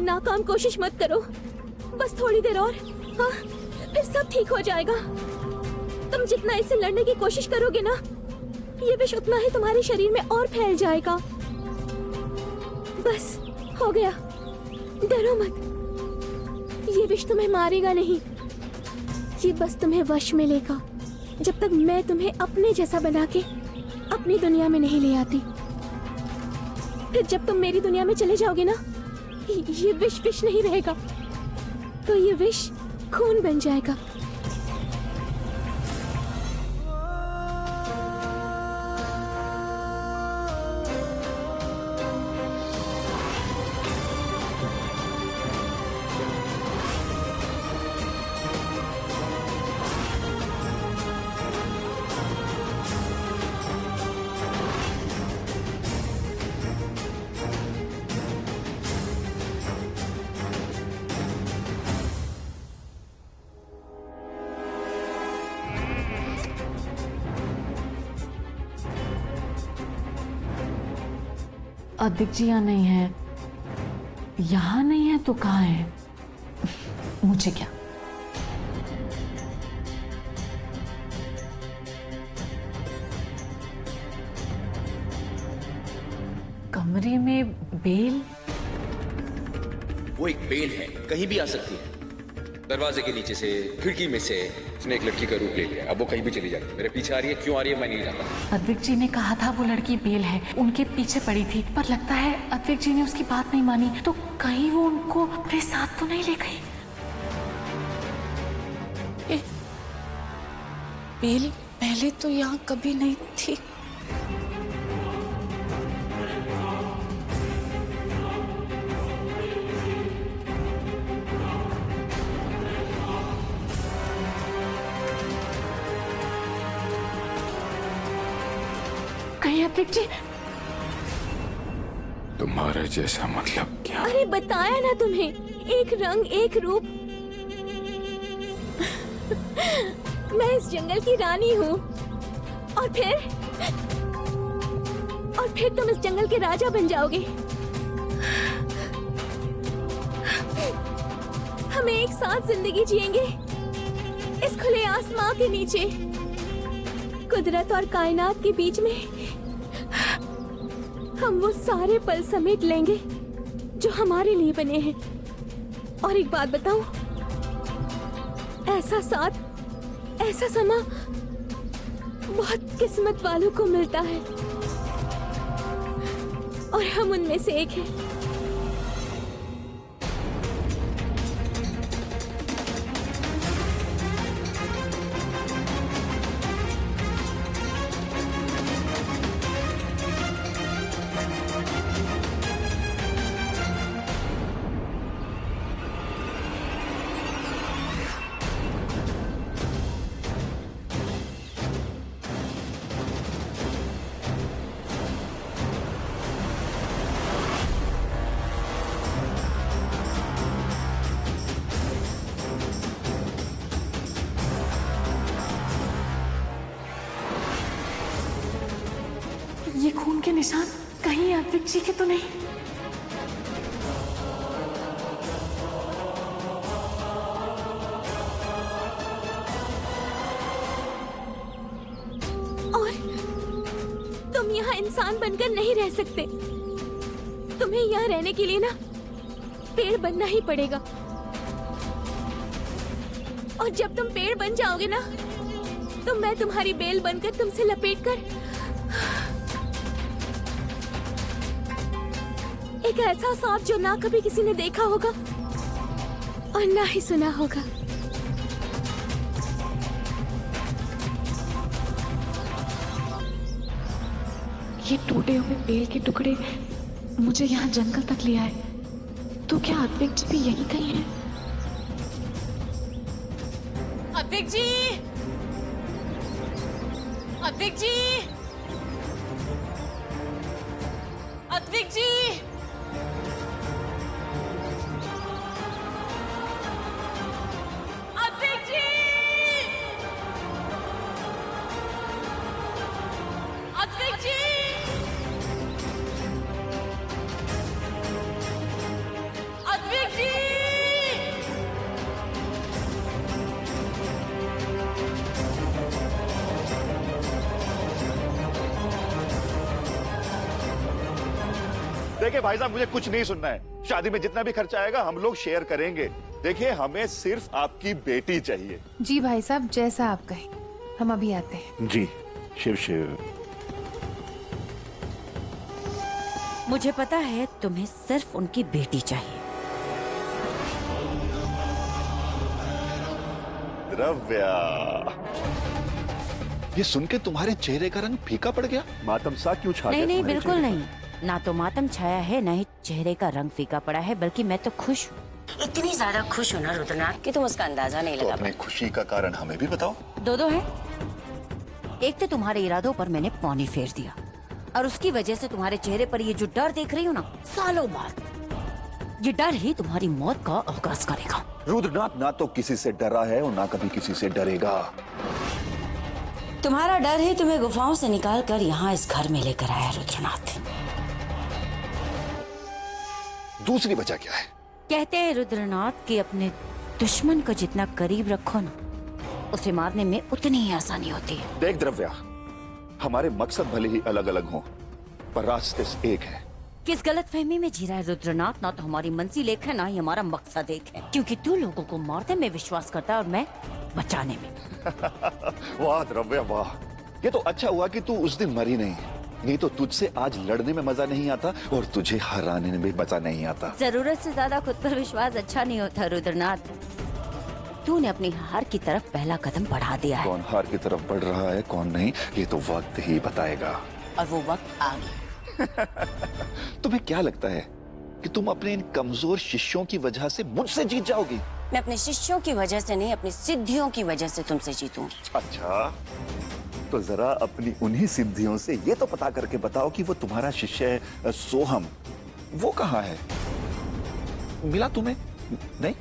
नाकाम कोशिश मत करो, बस थोड़ी देर और, हाँ, फिर सब ठीक हो जाएगा। तुम जितना इससे लड़ने की कोशिश करोगे ना, ये विष उतना ही तुम्हारे शरीर में और फैल जाएगा। बस हो गया, डरो मत। ये विष तुम्हें मारेगा नहीं, ये बस तुम्हें वश में लेगा जब तक मैं तुम्हें अपने जैसा बना के अपनी दुनिया में नहीं ले आती। फिर जब तुम मेरी दुनिया में चले जाओगे ना, ये विष विष नहीं रहेगा, तो ये विष खून बन जाएगा। अदिक जी यहाँ नहीं है, यहाँ नहीं है तो कहाँ है? मुझे क्या? कमरे में बेल? वो एक बेल है, कहीं भी आ सकती है। दरवाजे के नीचे से, खिड़की में से उसने एक लड़की का रूप ले लिया। अब वो कहीं भी चली जाती। मेरे पीछे आ रही है, क्यों आ रही है मैं नहीं जानता। अद्विक जी ने कहा था वो लड़की बेल है, उनके पीछे पड़ी थी, पर लगता है अद्विक जी ने उसकी बात नहीं मानी, तो कहीं वो उनको अपने साथ तो नहीं ले गई। बेल पहले तो यहाँ कभी नहीं थी। कहीं अद्विक जी? तुम्हारे जैसा मतलब क्या? अरे बताया ना तुम्हें, एक रंग एक रूप। मैं इस जंगल की रानी हूँ, और फिर तुम इस जंगल के राजा बन जाओगे। हम एक साथ जिंदगी जिएंगे इस खुले आसमां के नीचे, कुदरत और कायनात के बीच में। हम वो सारे पल समेट लेंगे जो हमारे लिए बने हैं। और एक बात बताऊं, ऐसा साथ, ऐसा समा बहुत किस्मत वालों को मिलता है, और हम उनमें से एक हैं। ये खून के निशान कहीं अद्विक जी के तो नहीं? और तुम यहाँ इंसान बनकर नहीं रह सकते। तुम्हें यहाँ रहने के लिए ना पेड़ बनना ही पड़ेगा। और जब तुम पेड़ बन जाओगे ना, तो मैं तुम्हारी बेल बनकर तुमसे लपेटकर एक ऐसा सांप जो ना कभी किसी ने देखा होगा और ना ही सुना होगा। ये टूटे हुए बेल के टुकड़े मुझे यहाँ जंगल तक ले आए, तो क्या अद्विक जी भी यहीं कहीं है? अद्विक जी! अद्विक जी! अद्विक जी! अद्विक जी! अद्विक जी! अद्विक देखिए भाई साहब, मुझे कुछ नहीं सुनना है। शादी में जितना भी खर्चा आएगा हम लोग शेयर करेंगे। देखिए, हमें सिर्फ आपकी बेटी चाहिए। जी भाई साहब, जैसा आप कहें, हम अभी आते हैं। जी, शिव शिव। मुझे पता है तुम्हें सिर्फ उनकी बेटी चाहिए। द्रव्या, ये सुन के तुम्हारे चेहरे का रंग फीका पड़ गया? मातम सा क्यों छा गया? नहीं नहीं, तुम्हारे बिल्कुल चेहरे नहीं। ना तो मातम छाया है, ना ही चेहरे का रंग फीका पड़ा है, बल्कि मैं तो खुश हूँ। इतनी ज्यादा खुश हूँ ना रुद्रनाथ कि तुम उसका अंदाजा नहीं पर? तो लगा अपनी खुशी का कारण हमें भी बताओ। दो है। एक तो तुम्हारे इरादों पर मैंने पानी फेर दिया, और उसकी वजह से तुम्हारे चेहरे पर ये जो डर देख रही हो ना, सालों बाद, ये डर ही तुम्हारी मौत का आगाज करेगा। रुद्रनाथ ना तो किसी से डरा है और ना कभी किसी से डरेगा। तुम्हारा डर ही तुम्हें गुफाओं से निकाल कर यहाँ इस घर में लेकर आया रुद्रनाथ। दूसरी वजह क्या है? कहते हैं रुद्रनाथ कि अपने दुश्मन को जितना करीब रखो ना, उसे मारने में उतनी ही आसानी होती है। देख द्रव्या, हमारे मकसद भले ही अलग अलग हों, पर रास्ते एक है। किस गलतफहमी में जी रहा है रुद्रनाथ? ना तो हमारी मंजिल एक है, ना ही हमारा मकसद एक है, क्योंकि तू लोगों को मारने में विश्वास करता है और मैं बचाने में। वाह द्रव्या वाह, ये तो अच्छा हुआ कि तू उस दिन मरी नहीं तो तुझसे आज लड़ने में मजा नहीं आता और तुझे हराने में भी मजा नहीं आता। जरूरत से ज्यादा खुद पर विश्वास अच्छा नहीं होता रुद्रनाथ। तूने अपनी हार की तरफ पहला कदम बढ़ा दिया है। कौन हार की तरफ बढ़ रहा है, कौन नहीं, ये तो वक्त ही बताएगा। और वो वक्त आ गया। तुम्हें क्या लगता है कि तुम अपने इन कमजोर शिष्यों की वजह से मुझसे जीत जाओगी? मैं अपने शिष्यों की वजह से नहीं, अपनी सिद्धियों की वजह से तुमसे जीतूंगी। अच्छा, तो जरा अपनी उन्हीं सिद्धियों से ये तो पता करके बताओ कि वो तुम्हारा शिष्य है सोहम, वो कहाँ है? मिला तुम्हें? नहीं?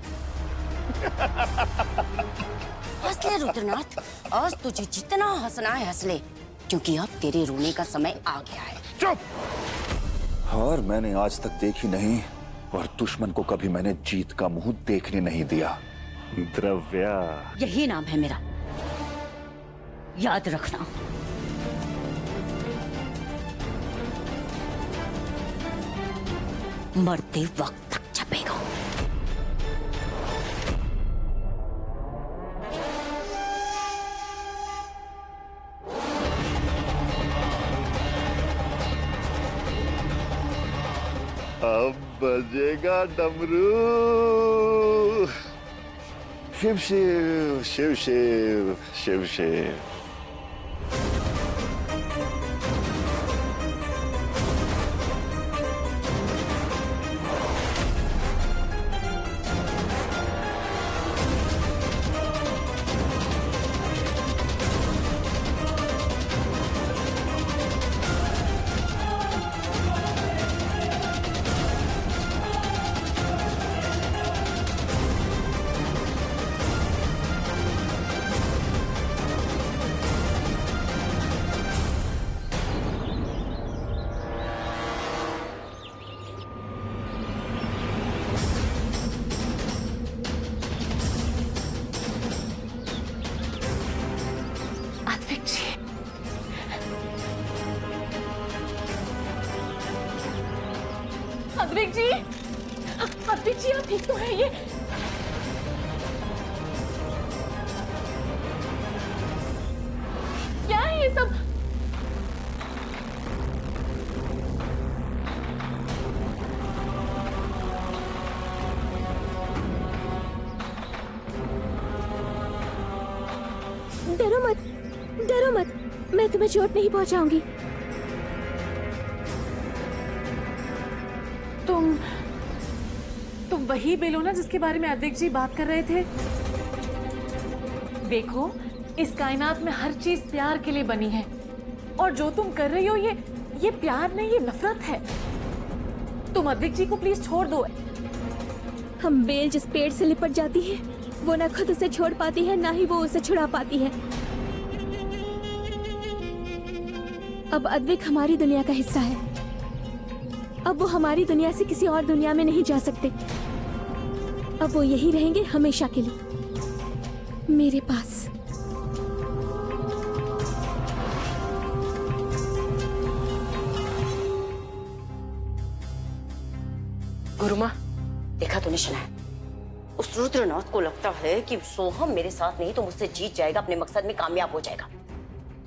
हंस ले रुद्रनाथ, आज तुझे जितना हंसना है हंस ले, क्योंकि अब तेरे रोने का समय आ गया है। चुप! हार मैंने आज तक देखी नहीं और दुश्मन को कभी मैंने जीत का मुंह देखने नहीं दिया। द्रव्या, यही नाम है मेरा, याद रखना। मरते वक्त तक छपेगा। अब बजेगा डमरू। शिव शिव शिव शिव शिव शिव। अद्विक जी, अद्विक जी, अद्विक जी, आप ठीक तो है? ये क्या है ये सब? डरो मत, डरो मत, मैं तुम्हें चोट नहीं पहुंचाऊंगी। तुम वही बेल हो ना जिसके बारे में अद्विक जी बात कर रहे थे? देखो, इस कायनात में हर चीज प्यार के लिए बनी है, और जो तुम कर रही हो ये प्यार नहीं, ये नफरत है। तुम अद्विक जी को प्लीज छोड़ दो। हम बेल जिस पेड़ से लिपट जाती है, वो ना खुद उसे छोड़ पाती है, ना ही वो उसे छुड़ा पाती है। अब अद्विक हमारी दुनिया का हिस्सा है। अब वो हमारी दुनिया से किसी और दुनिया में नहीं जा सकते। अब वो यही रहेंगे हमेशा के लिए, मेरे पास। सुनिए शनाया, उस रुद्रनाथ को लगता है कि सोहम मेरे साथ नहीं तो मुझसे जीत जाएगा, अपने मकसद में कामयाब हो जाएगा,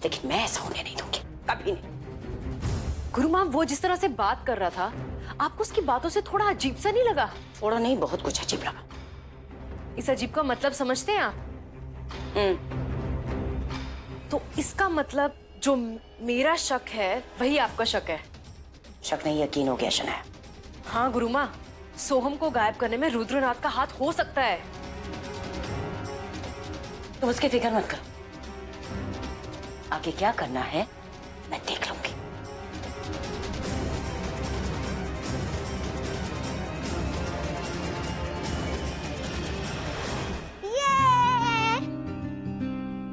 लेकिन मैं ऐसा होने नहीं दूंगी, कभी नहीं। गुरु माँ, वो जिस तरह से बात कर रहा था, आपको उसकी बातों से थोड़ा अजीब सा नहीं लगा? थोड़ा नहीं, बहुत कुछ अजीब लगा। इस अजीब का मतलब समझते हैं आप? तो इसका मतलब जो मेरा शक है वही आपका शक है? शक नहीं, यकीन हो गया शनाया। हाँ गुरु माँ, सोहम को गायब करने में रुद्रनाथ का हाथ हो सकता है। तुम उसकी फिक्र मत करो, आगे क्या करना है मैं देख लूंगी।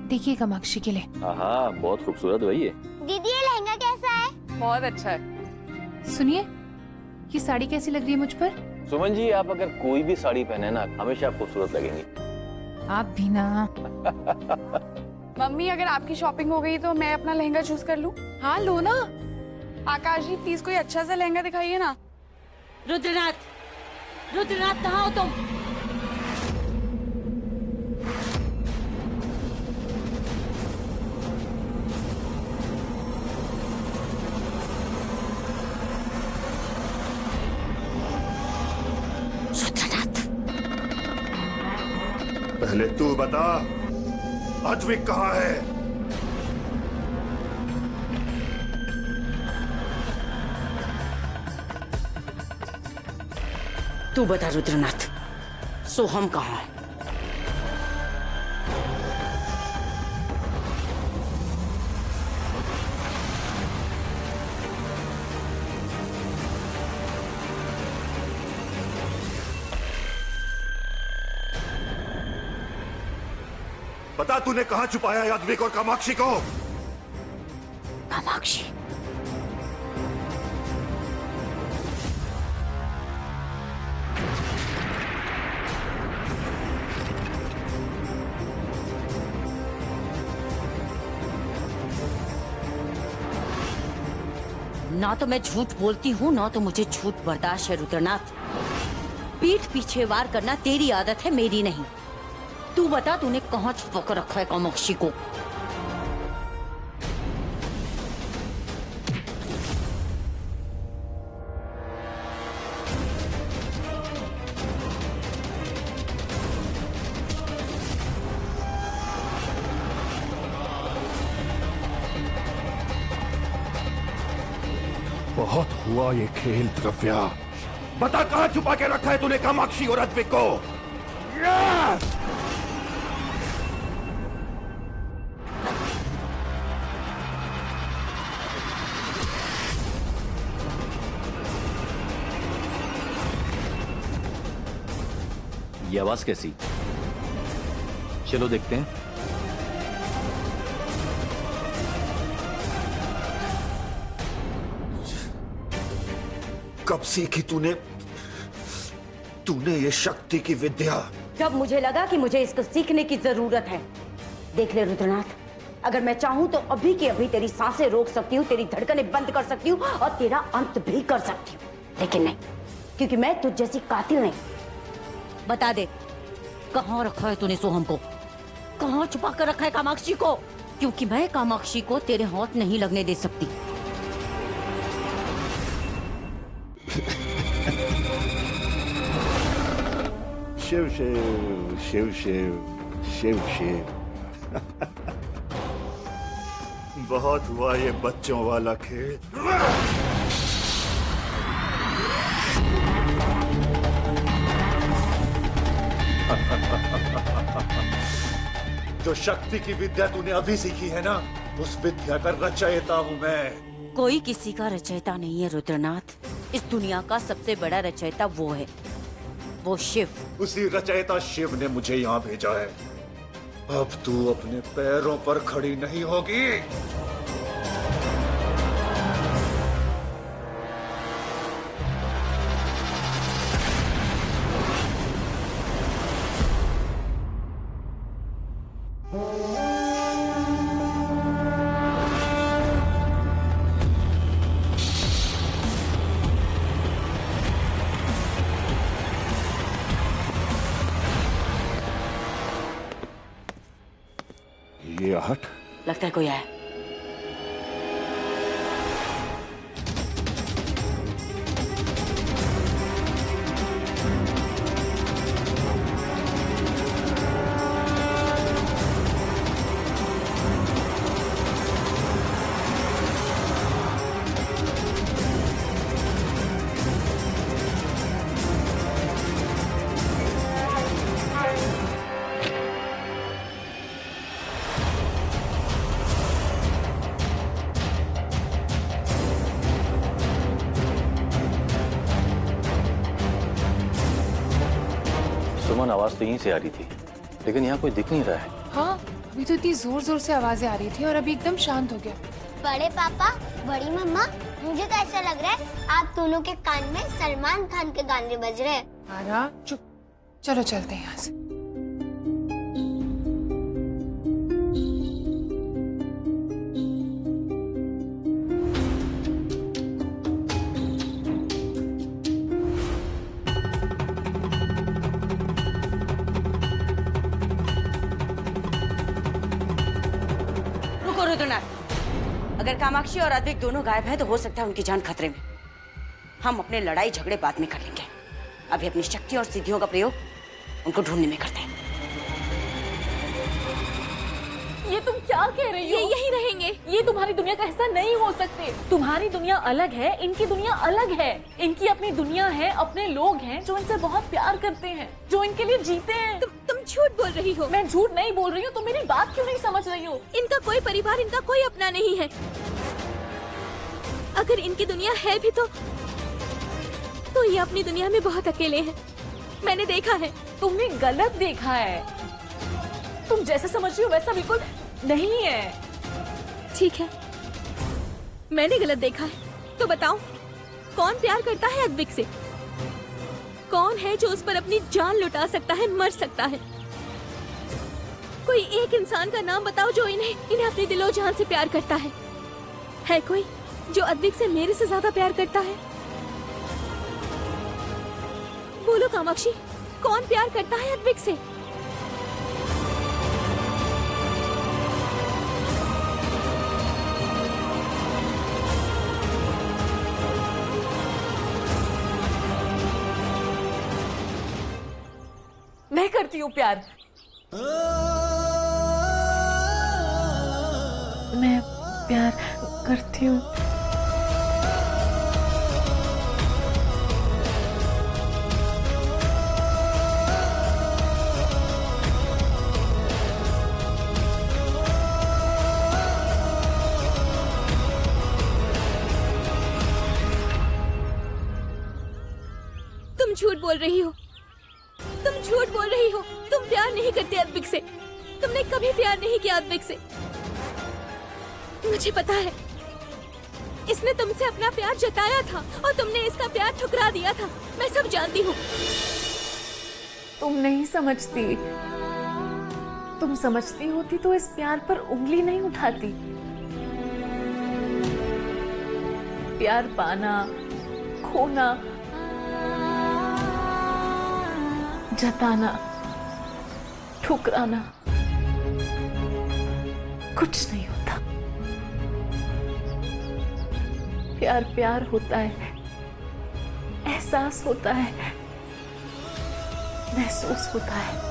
देखिए कामाक्षी के लिए। हाँ, बहुत खूबसूरत वही है। दीदी ये लहंगा कैसा है? बहुत अच्छा है। सुनिए, ये साड़ी कैसी लग रही है मुझ पर? सुमन जी, आप अगर कोई भी साड़ी पहने ना, हमेशा आप खूबसूरत लगेंगी। आप भी ना। मम्मी, अगर आपकी शॉपिंग हो गई तो मैं अपना लहंगा चूज कर लूं? हाँ लो ना। आकाश जी प्लीज कोई अच्छा सा लहंगा दिखाइए ना। रुद्रनाथ, रुद्रनाथ कहाँ हो तुम? रुद्रनाथ, पहले तू बता, अद्विक कहाँ है? तू बता रुद्रनाथ, सोहम कहाँ है? बता, तूने कहाँ छुपाया है अद्विक और कामाक्षी को? कामाक्षी? ना तो मैं झूठ बोलती हूँ, ना तो मुझे झूठ बर्दाश्त है रुद्रनाथ। पीठ पीछे वार करना तेरी आदत है, मेरी नहीं। तू बता, तूने कहाँ छुपा कर रखा है कामाक्षी को? बहुत हुआ ये खेल द्रव्या। बता, कहाँ छुपा के रखा है तूने कामाक्षी और अद्विक को? ये आवाज कैसी? चलो देखते हैं। कब सीखी तूने ये शक्ति की विद्या? जब मुझे लगा कि मुझे इसको सीखने की जरूरत है। देख ले रुद्रनाथ, अगर मैं चाहूं तो अभी के अभी तेरी सांसें रोक सकती हूँ, तेरी धड़कनें बंद कर सकती हूँ और तेरा अंत भी कर सकती हूँ, लेकिन नहीं, क्योंकि मैं तुझ जैसी कातिल नहीं। बता दे, कहाँ रखा है तूने सोहम को? कहाँ छुपा कर रखा है कामाक्षी को? क्योंकि मैं कामाक्षी को तेरे हाथ नहीं लगने दे सकती। शिव शिव शिव शिव शिव शिव। बहुत हुआ ये बच्चों वाला खेल। जो शक्ति की विद्या तूने अभी सीखी है ना, उस विद्या का रचयिता हूं मैं। कोई किसी का रचयिता नहीं है रुद्रनाथ। इस दुनिया का सबसे बड़ा रचयिता वो है, वो शिव। उसी रचयिता शिव ने मुझे यहाँ भेजा है। अब तू अपने पैरों पर खड़ी नहीं होगी। ये आहट? लगता है कोई आया। सुमन, आवाज तो यहीं से आ रही थी, लेकिन यहाँ कोई दिख नहीं रहा है। हाँ, अभी तो इतनी जोर जोर से आवाजें आ रही थी और अभी एकदम शांत हो गया। बड़े पापा, बड़ी मम्मा, मुझे तो ऐसा लग रहा है आप दोनों के कान में सलमान खान के गाने बज रहे हैं। आरा, चुप, चलो चलते हैं यहाँ से। रुको रुद्रनाथ, अगर कामाक्षी और अद्विक दोनों गायब हैं तो हो सकता है उनकी जान खतरे में। हम अपने लड़ाई झगड़े बाद में कर लेंगे, अभी अपनी शक्ति और सिद्धियों का प्रयोग उनको ढूंढने में करते हैं। ये तुम क्या कह रही हो? ये यहीं रहेंगे। ये तुम्हारी दुनिया का हिस्सा नहीं हो सकते। तुम्हारी दुनिया अलग है, इनकी दुनिया अलग है। इनकी अपनी दुनिया है, अपने लोग हैं जो इनसे बहुत प्यार करते हैं, जो इनके लिए जीते हैं। तुम झूठ बोल रही हो। मैं झूठ नहीं बोल रही हूँ, तुम मेरी बात क्यों नहीं समझ रही हो? इनका कोई परिवार, इनका कोई अपना नहीं है। अगर इनकी दुनिया है भी तो ये अपनी दुनिया में बहुत अकेले हैं। मैंने देखा है। तुमने गलत देखा है। तुम जैसे समझ रही हो वैसा बिल्कुल नहीं है। ठीक है, मैंने गलत देखा है। तो बताओ, कौन प्यार करता है अद्विक से? कौन है जो उस पर अपनी जान लुटा सकता है, मर सकता है? कोई एक इंसान का नाम बताओ जो इन्हें अपनी दिलो जान से प्यार करता है। है कोई जो अद्विक से मेरे से ज्यादा प्यार करता है? बोलो कामाक्षी, कौन प्यार करता है अद्विक से? मैं करती हूँ प्यार। मैं प्यार करती हूँ। तुम झूठ बोल रही हो। तुम झूठ बोल रही हो। तुम प्यार नहीं करते अद्विक से। तुमने कभी प्यार नहीं किया अद्विक से। मुझे पता है, इसने तुमसे अपना प्यार जताया था और तुमने इसका प्यार ठुकरा दिया था। मैं सब जानती हूँ। तुम नहीं समझती। तुम समझती होती तो इस प्यार पर उंगली नहीं उठाती। प्यार पाना, खोना, जताना, ठुकराना कुछ नहीं होता। प्यार प्यार होता है, एहसास होता है, महसूस होता है।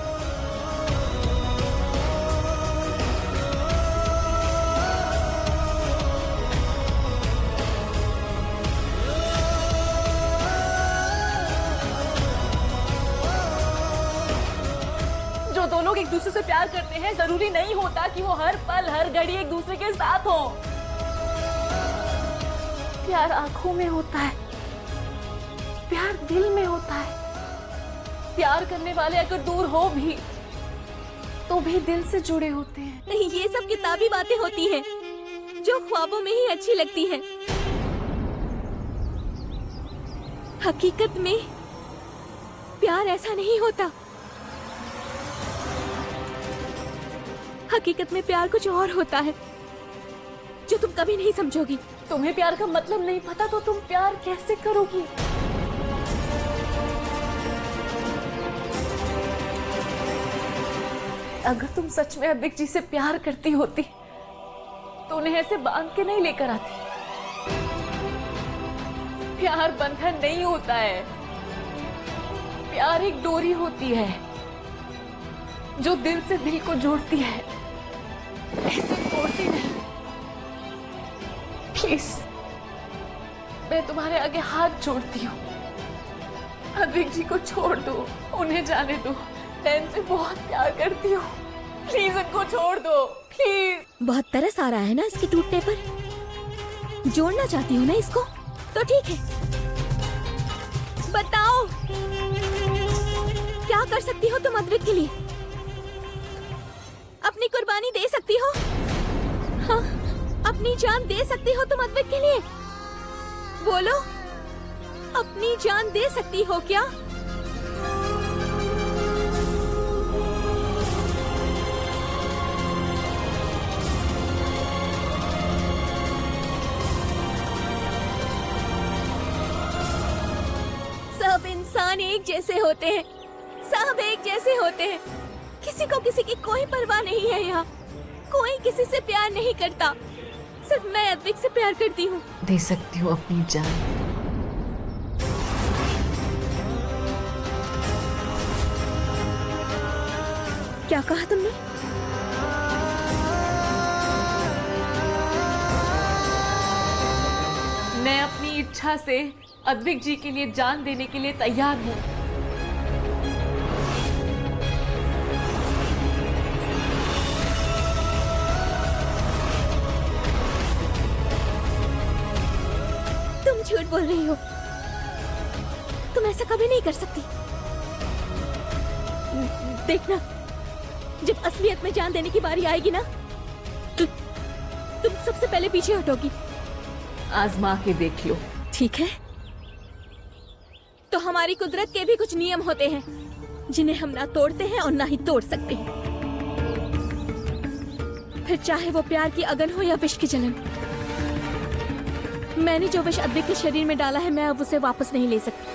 जो दो लोग एक दूसरे से प्यार करते हैं, जरूरी नहीं होता कि वो हर पल हर घड़ी एक दूसरे के साथ हो। प्यार आंखों में होता है, प्यार दिल में होता है। प्यार करने वाले अगर दूर हो भी तो भी दिल से जुड़े होते हैं। नहीं, ये सब किताबी बातें होती हैं जो ख्वाबों में ही अच्छी लगती हैं। हकीकत में प्यार ऐसा नहीं होता। हकीकत में प्यार कुछ और होता है जो तुम कभी नहीं समझोगी। तुम्हें प्यार का मतलब नहीं पता तो तुम प्यार कैसे करोगी? अगर तुम सच में अद्विक जी से प्यार करती होती तो उन्हें ऐसे बांध के नहीं लेकर आती। प्यार बंधन नहीं होता है, प्यार एक डोरी होती है जो दिल से दिल को जोड़ती है, ऐसे तोड़ती नहीं। प्लीज मैं तुम्हारे आगे हाथ जोड़ती हूँ, अद्विक जी को छोड़ दो, उन्हें जाने दो। मैं इनसे बहुत प्यार करती हूँ, प्लीज उनको छोड़ दो, प्लीज। बहुत तरस आ रहा है ना इसके टूटने पर। जोड़ना चाहती हूँ ना इसको, तो ठीक है। बताओ क्या कर सकती हो तुम अद्विक के लिए? अपनी कुर्बानी दे सकती हो? हाँ, अपनी जान दे सकती हो तुम अद्विक के लिए? बोलो, अपनी जान दे सकती हो क्या? सब इंसान एक जैसे होते हैं, सब एक जैसे होते हैं। किसी को किसी की कोई परवाह नहीं है यहाँ। कोई किसी से प्यार नहीं करता, सिर्फ मैं अद्विक से प्यार करती हूँ। दे सकती हूँ अपनी जान। क्या कहा तुमने? मैं अपनी इच्छा से अद्विक जी के लिए जान देने के लिए तैयार हूँ। तुम झूठ बोल रही हो, तुम ऐसा कभी नहीं कर सकती। देखना, जब असलियत में जान देने की बारी आएगी ना, तुम सबसे पहले पीछे हटोगी। आजमा के देख लो। ठीक है, तो हमारी कुदरत के भी कुछ नियम होते हैं जिन्हें हम ना तोड़ते हैं और ना ही तोड़ सकते हैं। फिर चाहे वो प्यार की अगन हो या विष की जलन। मैंने जो विष अद्विक के शरीर में डाला है, मैं अब उसे वापस नहीं ले सकती।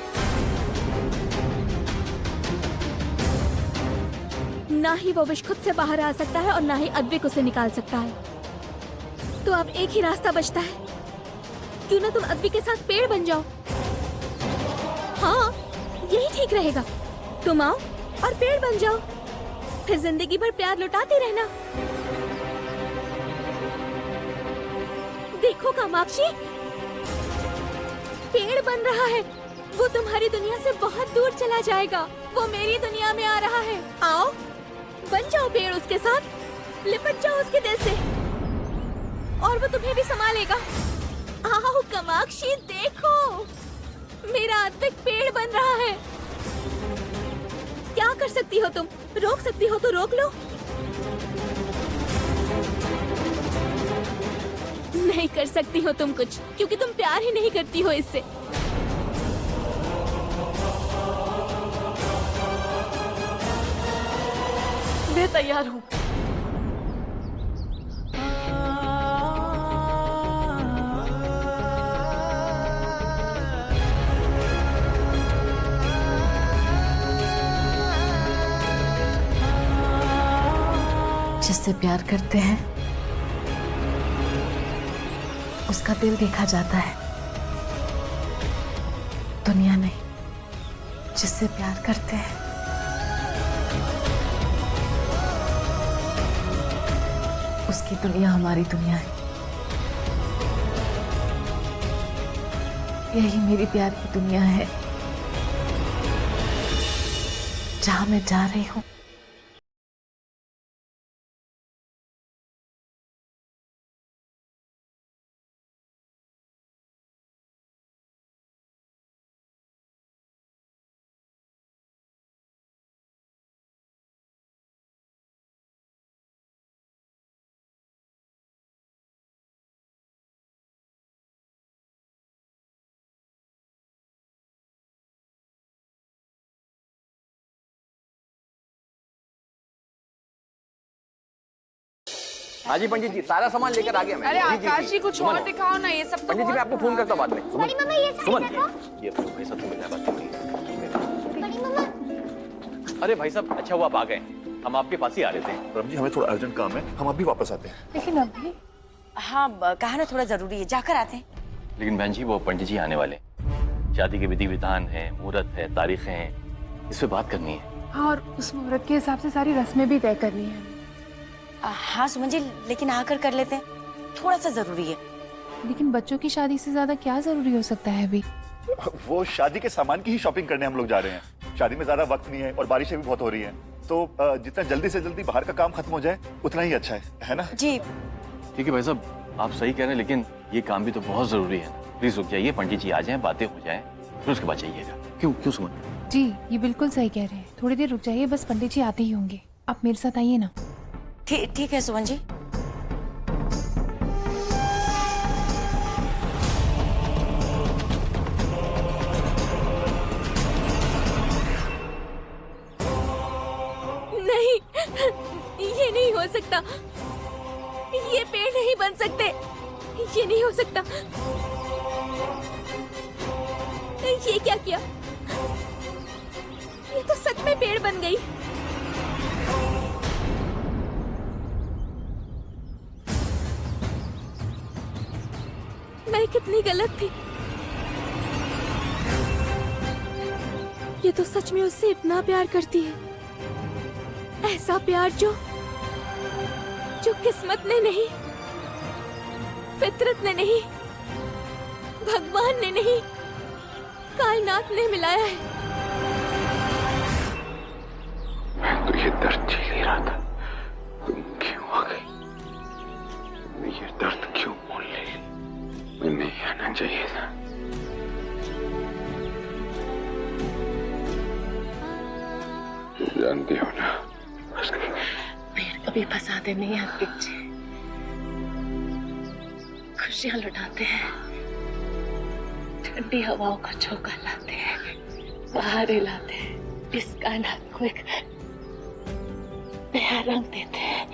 ना ही वो विष खुद से बाहर आ सकता है और ना ही अद्विक उसे निकाल सकता है। तो अब एक ही रास्ता बचता है, क्यों ना तुम अद्विक के साथ पेड़ बन जाओ। हाँ, यही ठीक रहेगा। तुम आओ और पेड़ बन जाओ, फिर जिंदगी भर प्यार लुटाते रहना। देखो कामाक्षी, पेड़ बन रहा है। वो तुम्हारी दुनिया से बहुत दूर चला जाएगा, वो मेरी दुनिया में आ रहा है। आओ, बन जाओ पेड़ उसके साथ, लिपट जाओ उसके दिल से, और वो तुम्हें भी संभालेगा। आओ कामाक्षी, देखो मेरा अद्विक पेड़ बन रहा है। क्या कर सकती हो तुम? रोक सकती हो तो रोक लो। नहीं कर सकती हो तुम कुछ, क्योंकि तुम प्यार ही नहीं करती हो इससे। मैं तैयार हूँ। जिससे प्यार करते हैं उसका दिल देखा जाता है, दुनिया नहीं। जिससे प्यार करते हैं उसकी दुनिया हमारी दुनिया है। यही मेरी प्यार की दुनिया है, जहां मैं जा रही हूँ। हाँ जी पंडित जी, सारा सामान लेकर आ गया मैं। अरे आकाश जी, कुछ और दिखाओ ना, ये सब तो पंडित जी मैं आपको फोन करता हूँ बाद में। बड़ी मम्मा ये साइड सुमन, देखो। ये भाई साहब से मिलना बात करनी है। बड़ी मम्मा अरे भाई साहब, अच्छा हुआ आप आ गए। हम आपके पास ही आ रहे थे। परम जी हमें थोड़ा अर्जेंट काम है, हम अभी वापस आते हैं। लेकिन अभी हाँ कहा ना थोड़ा जरूरी है, जाकर आते हैं। लेकिन बहन जी वो पंडित जी आने वाले, शादी के विधि विधान है, मुहूर्त है, तारीखें हैं, इस पे बात करनी है। हाँ, और उस मुहूर्त के हिसाब से सारी रस्में भी तय करनी है। हाँ सुमन जी, लेकिन आकर कर लेते हैं, थोड़ा सा जरूरी है। लेकिन बच्चों की शादी से ज्यादा क्या जरूरी हो सकता है अभी? वो शादी के सामान की ही शॉपिंग करने हम लोग जा रहे हैं। शादी में ज्यादा वक्त नहीं है और बारिशें भी बहुत हो रही हैं, तो जितना जल्दी से जल्दी बाहर का काम खत्म हो जाए उतना ही अच्छा है ना? जी ठीक है भाई साहब, आप सही कह रहे हैं, लेकिन ये काम भी तो बहुत जरूरी है। प्लीज रुक जाइए, पंडित जी आ जाएं, बातें हो जाएं, फिर उसके बाद जाइएगा। क्यों क्यों सुमन? जी ये बिल्कुल सही कह रहे हैं, थोड़ी देर रुक जाइए, बस पंडित जी आते ही होंगे, आप मेरे साथ आइए ना। ठीक है सुमन जी। नहीं, ये नहीं हो सकता, ये पेड़ नहीं बन सकते, ये नहीं हो सकता। ये क्या किया? ये तो सच में पेड़ बन गई। मैं कितनी गलत थी। ये तो सच में उससे इतना प्यार करती है, ऐसा प्यार जो किस्मत ने नहीं, फितरत ने नहीं, भगवान ने नहीं, कायनात ने मिलाया है। मैं तो ये दर्द झेल ही रहा था, तुम क्यों आ गई? ये दर्द क्यों मोल ले ली? मैं नहीं आना चाहिए था। जानती हो ना, पेड़ कभी फंसाते नहीं हैं पीछे, खुशियां लुटाते हैं, ठंडी हवाओं का झोंका लाते हैं, बाहर लाते हैं, इस कायनात को एक नया रंग देते हैं।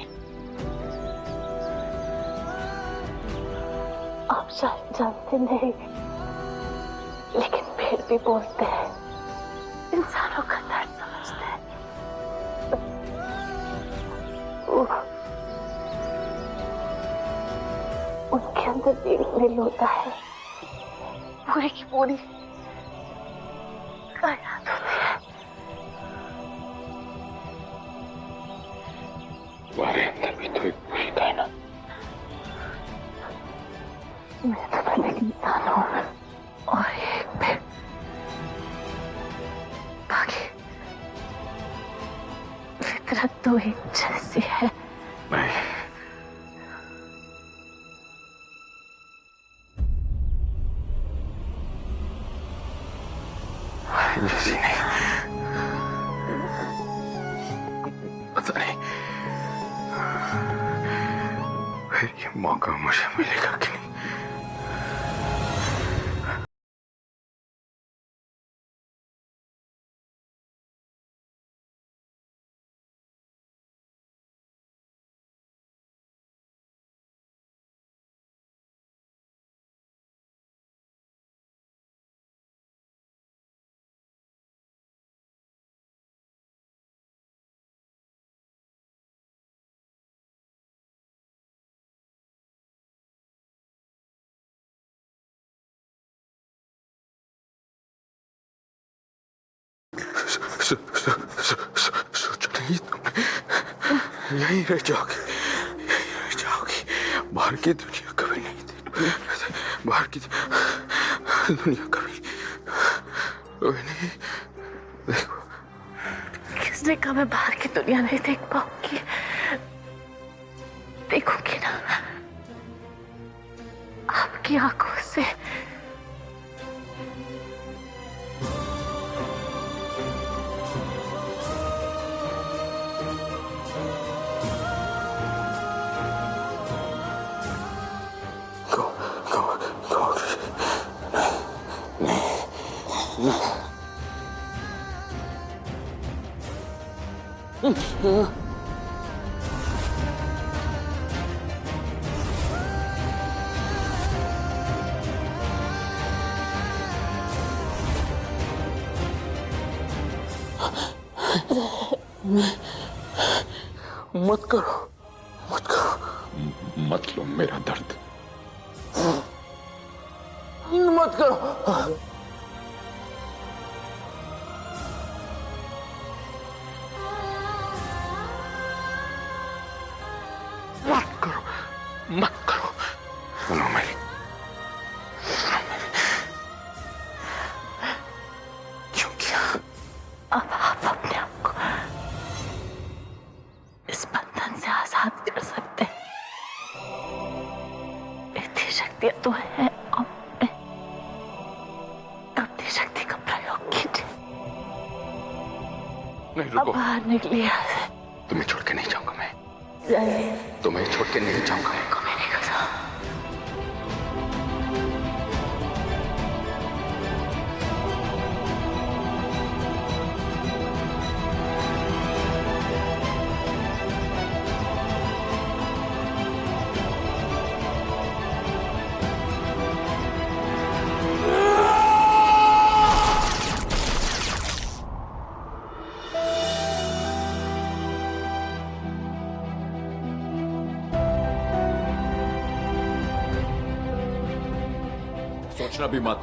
आप शायद जानते नहीं, लेकिन पेड़ भी बोलते हैं, इंसानों का दर्द समझते हैं। उनके अंदर दिल होता है, पूरी की पूरी कायनात होती है। तुम्हारे अंदर भी तो एक पूरी कायनात। मैं तो बस एक इंसान हूँ और एक पेड़, बाकी फितरत तो एक जैसी है। नहीं, जैसी नहीं, पता नहीं फिर ये मौका मुझे मिलेगा कि नहीं। सोचा नहीं तुमने यहीं रह जाओगी, बाहर की दुनिया कभी नहीं देख, बाहर की दुनिया कभी नहीं देखो। किसने कहा मैं बाहर की दुनिया नहीं देख पाऊंगी? देखूंगी ना, आपकी आंखों से। मत करो, मत करो, मत लो मेरा दर्द, मत करो। मत करो, मत करो। सुनो मेरी, सुनो मेरी। क्यों किया? अब आप अपने आप को इस बंधन से आजाद कर सकते हैं। इतनी शक्तियां तो है आप में, अपनी शक्ति का प्रयोग कीजिए। नहीं रुको, अब बाहर निकलिए यहाँ से। तुम्हें छोड़ के नहीं जाऊंगा मैं, जाइए। तुम्हें छोड़ के नहीं जाऊंगा। मेरी कसम। सोचना भी मत,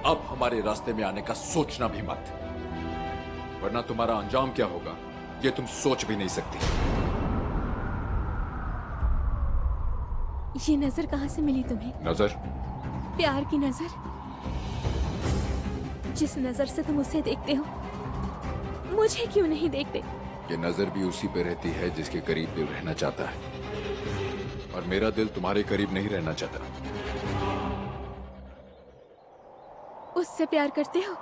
अब हमारे रास्ते में आने का सोचना भी मत, वरना तुम्हारा अंजाम क्या होगा ये तुम सोच भी नहीं सकती। ये नजर कहाँ से मिली तुम्हें? नजर? प्यार की नजर, जिस नजर से तुम उसे देखते हो, मुझे क्यों नहीं देखते? ये नजर भी उसी पे रहती है जिसके करीब दिल रहना चाहता है, और मेरा दिल तुम्हारे करीब नहीं रहना चाहता। उससे प्यार करते हो?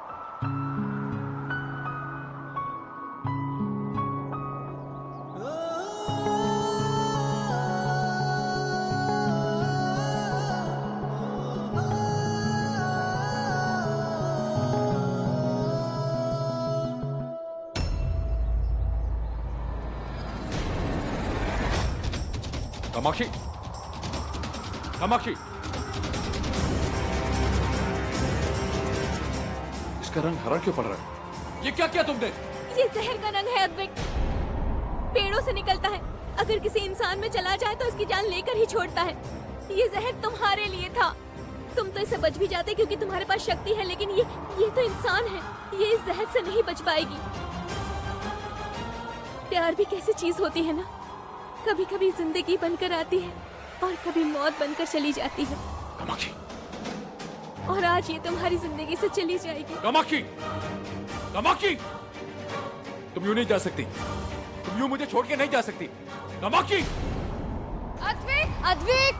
कामाक्षी, कामाक्षी, इसका रंग हरा क्यों पड़ रहा है? ये क्या किया तुमने? ये जहर का रंग है अद्विक, पेड़ों से निकलता है, अगर किसी इंसान में चला जाए तो इसकी जान लेकर ही छोड़ता है। ये जहर तुम्हारे लिए था, तुम तो इससे बच भी जाते क्योंकि तुम्हारे पास शक्ति है, लेकिन ये तो इंसान है, ये इस जहर से नहीं बच पाएगी। प्यार भी कैसी चीज होती है ना, कभी कभी जिंदगी बनकर आती है और कभी मौत बनकर चली जाती है। कामाक्षी, और आज ये तुम्हारी जिंदगी से चली जाएगी। कामाक्षी, कामाक्षी, तुम यूं नहीं जा सकती, तुम यूं मुझे छोड़ के नहीं जा सकती। कामाक्षी! अद्विक, अद्विक,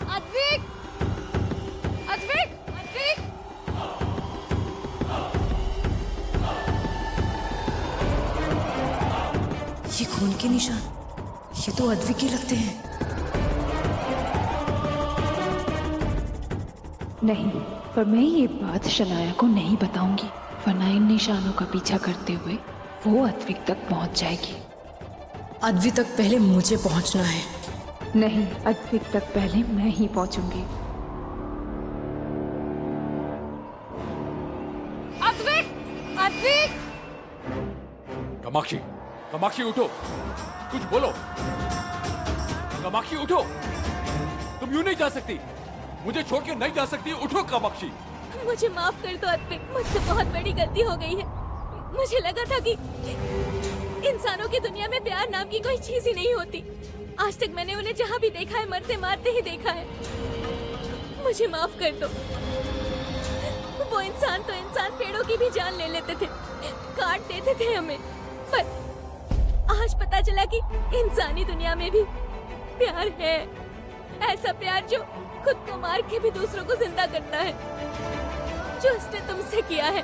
अद्विक, अद्विक, अद्विक। ये खून के निशान, ये तो अद्विक ही लगते हैं। नहीं, पर मैं ये बात शनाया को नहीं बताऊंगी, वरना इन निशानों का पीछा करते हुए वो अद्विक तक पहुंच जाएगी। अद्विक तक पहले मुझे पहुंचना है। नहीं, अद्विक तक पहले मैं ही पहुंचूंगी। अद्विक, अद्विक। कामाक्षी, कामाक्षी उठो, कुछ बोलो। कामाक्षी उठो, तुम यूं नहीं जा सकती, मुझे छोड़ के नहीं जा सकती। उठो कामाक्षी। मुझे माफ कर दो अद्विक, मुझसे बहुत बड़ी गलती हो गई है। मुझे लगा था कि इंसानों की दुनिया में प्यार नाम की कोई चीज ही नहीं होती। आज तक मैंने उन्हें जहाँ भी देखा है मरते मारते ही देखा है। मुझे माफ कर दो। वो इंसान तो इंसान पेड़ों की भी जान ले लेते थे, काट देते थे हमें, पर आज पता चला कि इंसानी दुनिया में भी प्यार है। ऐसा प्यार जो खुद को मार के भी दूसरों को जिंदा करता है, जो उसने तुमसे किया है।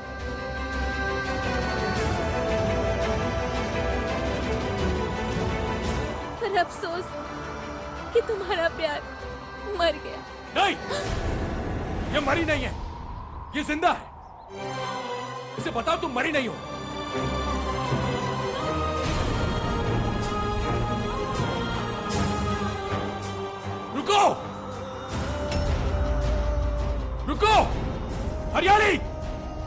पर अफसोस कि तुम्हारा प्यार मर गया। नहीं, ये मरी नहीं है, ये जिंदा है। इसे बताओ तुम मरी नहीं हो। रुको, रुको, हरियाली।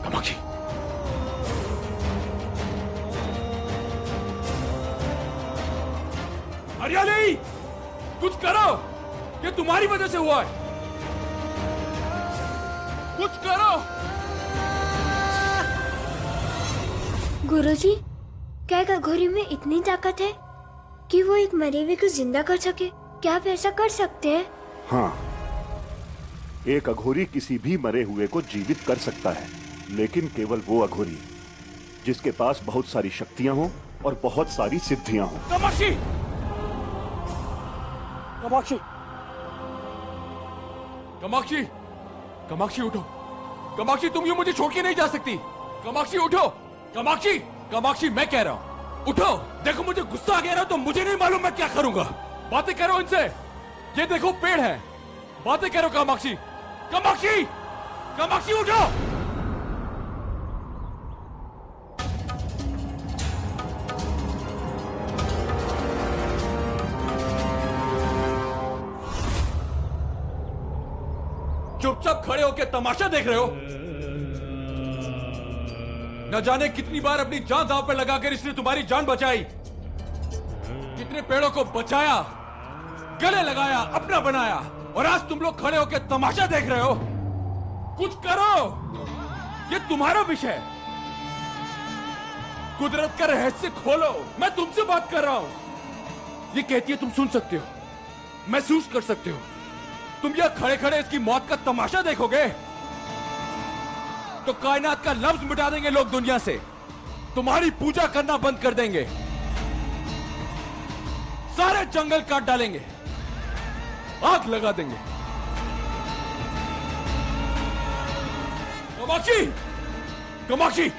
कामाक्षी, हरियाली, कुछ करो, ये तुम्हारी वजह से हुआ है। कुछ करो। गुरुजी, क्या एक अघोरी में इतनी ताकत है कि वो एक मरे हुए को जिंदा कर सके? क्या आप ऐसा कर सकते हैं? हाँ, एक अघोरी किसी भी मरे हुए को जीवित कर सकता है, लेकिन केवल वो अघोरी जिसके पास बहुत सारी शक्तियां हो और बहुत सारी सिद्धियां हो। कामाक्षी, कामाक्षी, कामाक्षी, कामाक्षी उठो। कामाक्षी, तुम यूं मुझे छोड़ के नहीं जा सकती। कामाक्षी उठो। कामाक्षी, कामाक्षी, मैं कह रहा हूं उठो। देखो मुझे गुस्सा आ गया ना तो मुझे नहीं मालूम मैं क्या करूंगा। बातें करो इनसे। ये देखो पेड़ है, बातें करो कामाक्षी। कामाक्षी, कामाक्षी उठो। चुपचाप खड़े होकर तमाशा देख रहे हो? न जाने कितनी बार अपनी जान दांव पे लगाकर इसने तुम्हारी जान बचाई, कितने पेड़ों को बचाया, गले लगाया, अपना बनाया, और आज तुम लोग खड़े होकर तमाशा देख रहे हो। कुछ करो, ये तुम्हारा विषय है। कुदरत का रहस्य खोलो। मैं तुमसे बात कर रहा हूं। ये कहती है तुम सुन सकते हो, महसूस कर सकते हो। तुम यह खड़े खड़े इसकी मौत का तमाशा देखोगे तो कायनात का लफ्ज मिटा देंगे लोग दुनिया से। तुम्हारी पूजा करना बंद कर देंगे, सारे जंगल काट डालेंगे, आग लगा देंगे। कामाक्षी, कामाक्षी,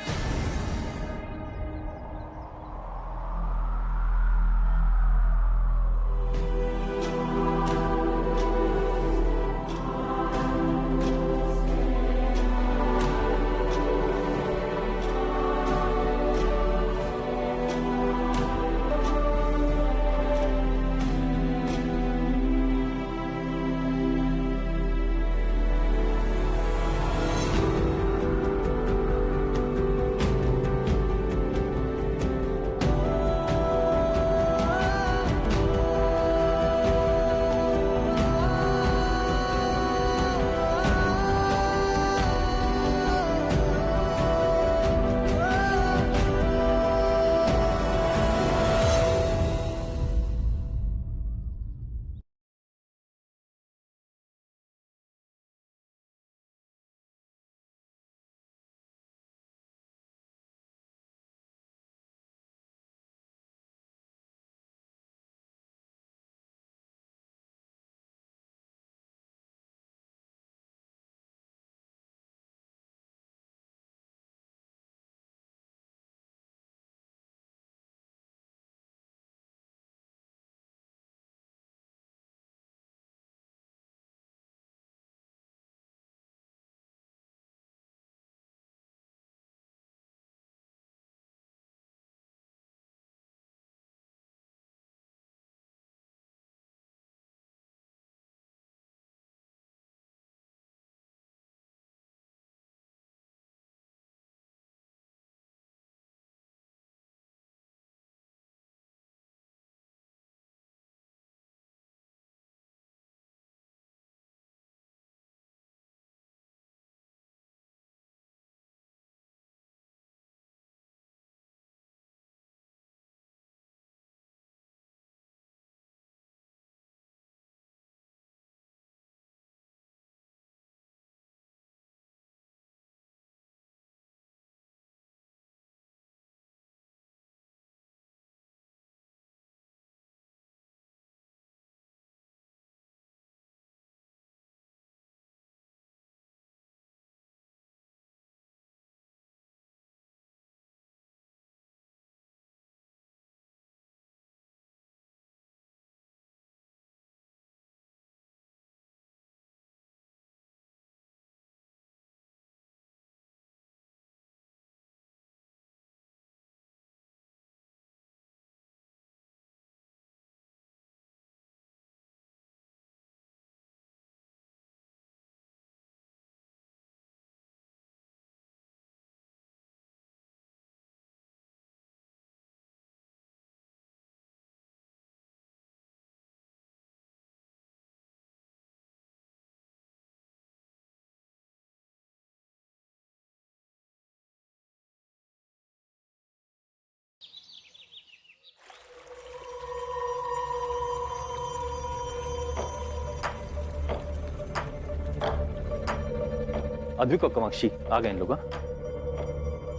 अद्विक और कामाक्षी आ गए इन लोग। हाँ?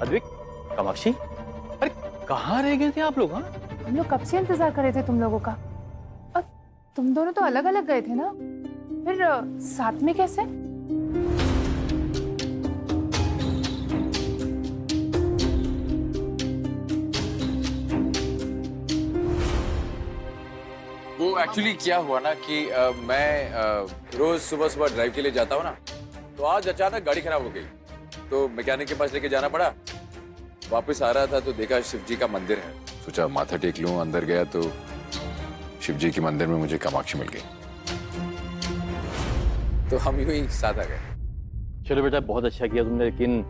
अद्विक, कामाक्षी, अरे कहाँ रह गए थे आप लोग? हाँ, हम लोग कब से इंतजार कर रहे थे तुम लोगों का। और तुम दोनों तो अलग अलग गए थे ना, फिर साथ में कैसे? वो एक्चुअली क्या हुआ ना कि मैं रोज सुबह सुबह ड्राइव के लिए जाता हूँ ना, तो आज अचानक गाड़ी खराब हो गई, तो मैकेनिक के पास लेके जाना पड़ा। वापस आ रहा था तो देखा शिव जी का मंदिर है, सोचा माथा टेक लूं। अंदर गया तो शिव जी के मंदिर में मुझे कामाक्षी मिल गई, तो हम यूं ही साथ आ गए। चलो बेटा, बहुत अच्छा किया तुमने, लेकिन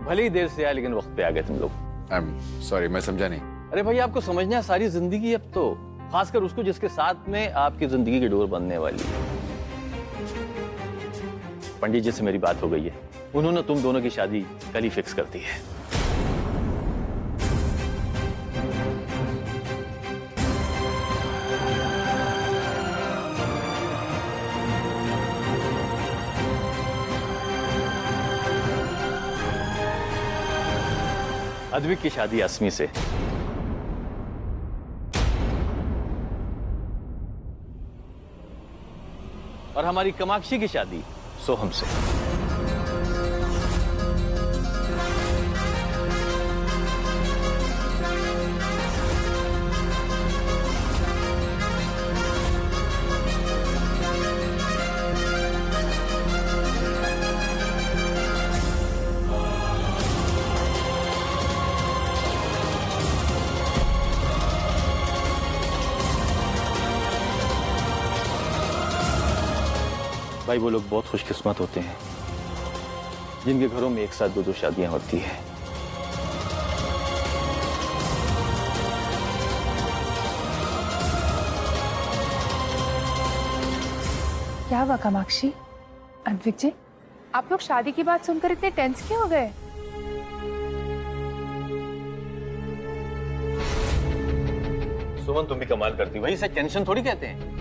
भले ही देर से आया लेकिन वक्त पे आ गए तुम लोग। आई एम सॉरी, मैं समझा नहीं। अरे भाई, आपको समझना है सारी जिंदगी अब तो, खासकर उसको जिसके साथ में आपकी जिंदगी की डोर बनने वाली है। पंडित जी से मेरी बात हो गई है, उन्होंने तुम दोनों की शादी कल ही फिक्स कर दी है। अद्विक की शादी अस्मी से, और हमारी कामाक्षी की शादी सोहम से। भाई, वो लोग बहुत खुशकिस्मत होते हैं जिनके घरों में एक साथ दो दो शादियां होती है। क्या हुआ कामाक्षी, अद्विक जी, आप लोग शादी की बात सुनकर इतने टेंस क्यों हो गए? सुमन, तुम भी कमाल करती हो भाई, इसे टेंशन थोड़ी कहते हैं,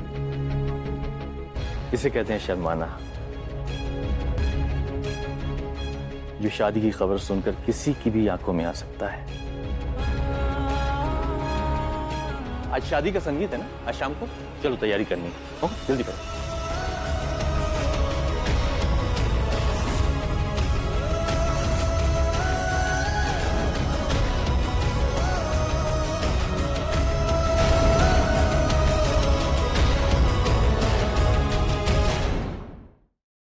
इसे कहते हैं शर्माना। जो शादी की खबर सुनकर किसी की भी आंखों में आ सकता है। आज शादी का संगीत है ना, आज शाम को। चलो तैयारी करनी है, जल्दी करो।